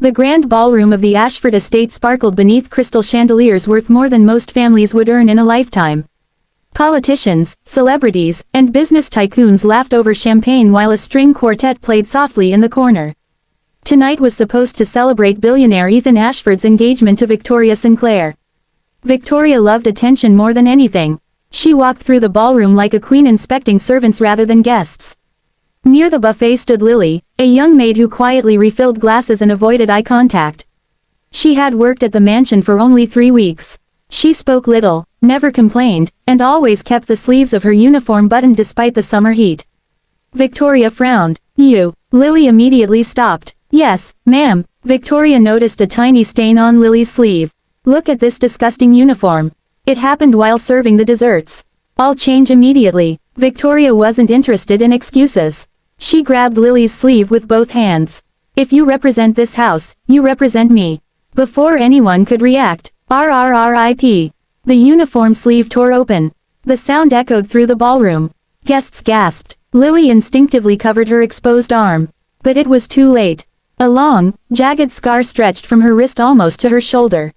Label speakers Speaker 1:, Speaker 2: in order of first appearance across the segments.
Speaker 1: The grand ballroom of the Ashford estate sparkled beneath crystal chandeliers worth more than most families would earn in a lifetime. Politicians, celebrities, and business tycoons laughed over champagne while a string quartet played softly in the corner. Tonight was supposed to celebrate billionaire Ethan Ashford's engagement to Victoria Sinclair. Victoria loved attention more than anything. She walked through the ballroom like a queen inspecting servants rather than guests. Near the buffet stood Lily, a young maid who quietly refilled glasses and avoided eye contact. She had worked at the mansion for only 3 weeks. She spoke little, never complained, and always kept the sleeves of her uniform buttoned despite the summer heat. Victoria frowned. "You." Lily immediately stopped. "Yes, ma'am." Victoria noticed a tiny stain on Lily's sleeve. "Look at this disgusting uniform. It happened while serving the desserts. I'll change immediately." Victoria wasn't interested in excuses. She grabbed Lily's sleeve with both hands. "If you represent this house, you represent me." Before anyone could react, RRRIP. The uniform sleeve tore open. The sound echoed through the ballroom. Guests gasped. Lily instinctively covered her exposed arm. But it was too late. A long, jagged scar stretched from her wrist almost to her shoulder.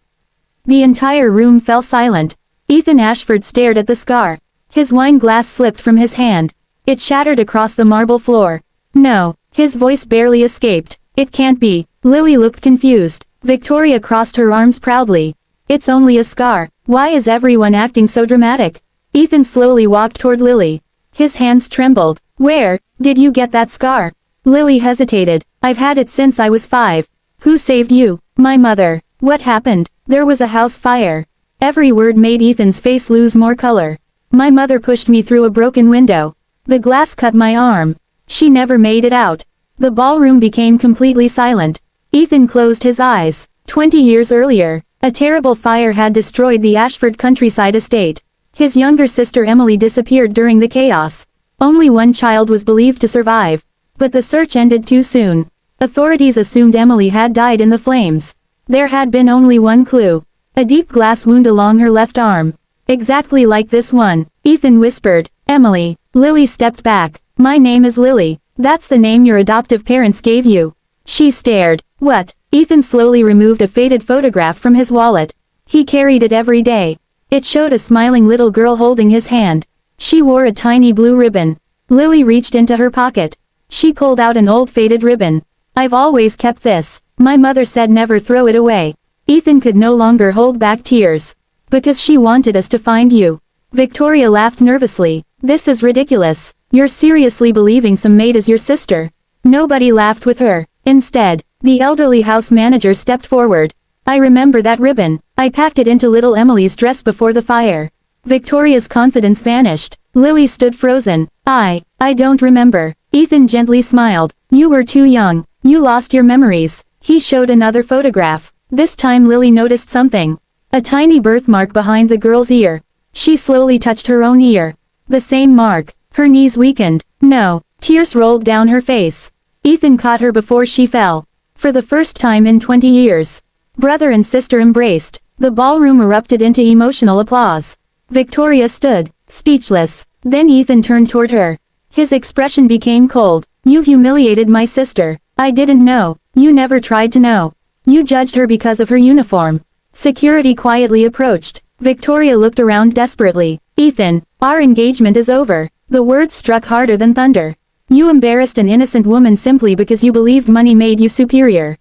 Speaker 1: The entire room fell silent. Ethan Ashford stared at the scar. His wine glass slipped from his hand. It shattered across the marble floor. "No." His voice barely escaped. "It can't be." Lily looked confused. Victoria crossed her arms proudly. "It's only a scar. Why is everyone acting so dramatic?" Ethan slowly walked toward Lily. His hands trembled. "Where did you get that scar?" Lily hesitated. "I've had it since I was 5. "Who saved you?" "My mother." "What happened?" "There was a house fire." Every word made Ethan's face lose more color. "My mother pushed me through a broken window. The glass cut my arm. She never made it out." The ballroom became completely silent. Ethan closed his eyes. 20 years earlier, a terrible fire had destroyed the Ashford countryside estate. His younger sister Emily disappeared during the chaos. Only one child was believed to survive. But the search ended too soon. Authorities assumed Emily had died in the flames. There had been only one clue. A deep glass wound along her left arm. "Exactly like this one," Ethan whispered. "Emily." Lily stepped back. "My name is Lily. That's the name your adoptive parents gave you." She stared. "What?" Ethan slowly removed a faded photograph from his wallet. He carried it every day. It showed a smiling little girl holding his hand. She wore a tiny blue ribbon. Lily reached into her pocket. She pulled out an old faded ribbon. "I've always kept this. My mother said never throw it away." Ethan could no longer hold back tears. "Because she wanted us to find you." Victoria laughed nervously. "This is ridiculous. You're seriously believing some maid is your sister?" Nobody laughed with her. Instead, the elderly house manager stepped forward. "I remember that ribbon. I packed it into little Emily's dress before the fire." Victoria's confidence vanished. Lily stood frozen. I don't remember." Ethan gently smiled. "You were too young. You lost your memories." He showed another photograph. This time Lily noticed something. A tiny birthmark behind the girl's ear. She slowly touched her own ear. The same mark. Her knees weakened. "No." Tears rolled down her face. Ethan caught her before she fell. For the first time in 20 years. Brother and sister embraced. The ballroom erupted into emotional applause. Victoria stood, speechless. Then Ethan turned toward her. His expression became cold. "You humiliated my sister. I didn't know. You never tried to know. You judged her because of her uniform." Security quietly approached. Victoria looked around desperately. "Ethan, our engagement is over." The words struck harder than thunder. "You embarrassed an innocent woman simply because you believed money made you superior.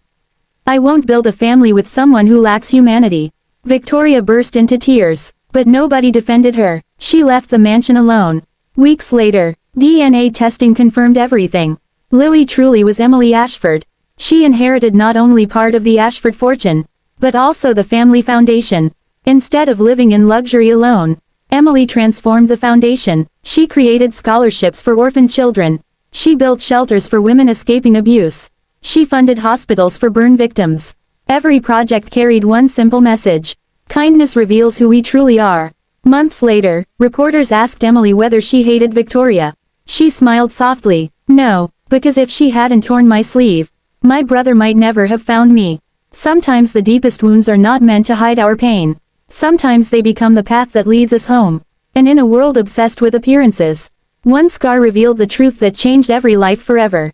Speaker 1: I won't build a family with someone who lacks humanity." Victoria burst into tears. But nobody defended her. She left the mansion alone. Weeks later, DNA testing confirmed everything. Lily truly was Emily Ashford. She inherited not only part of the Ashford fortune, but also the family foundation. Instead of living in luxury alone, Emily transformed the foundation. She created scholarships for orphan children. She built shelters for women escaping abuse. She funded hospitals for burn victims. Every project carried one simple message. Kindness reveals who we truly are. Months later, reporters asked Emily whether she hated Victoria. She smiled softly. "No, because if she hadn't torn my sleeve, my brother might never have found me." Sometimes the deepest wounds are not meant to hide our pain. Sometimes they become the path that leads us home. And in a world obsessed with appearances, one scar revealed the truth that changed every life forever.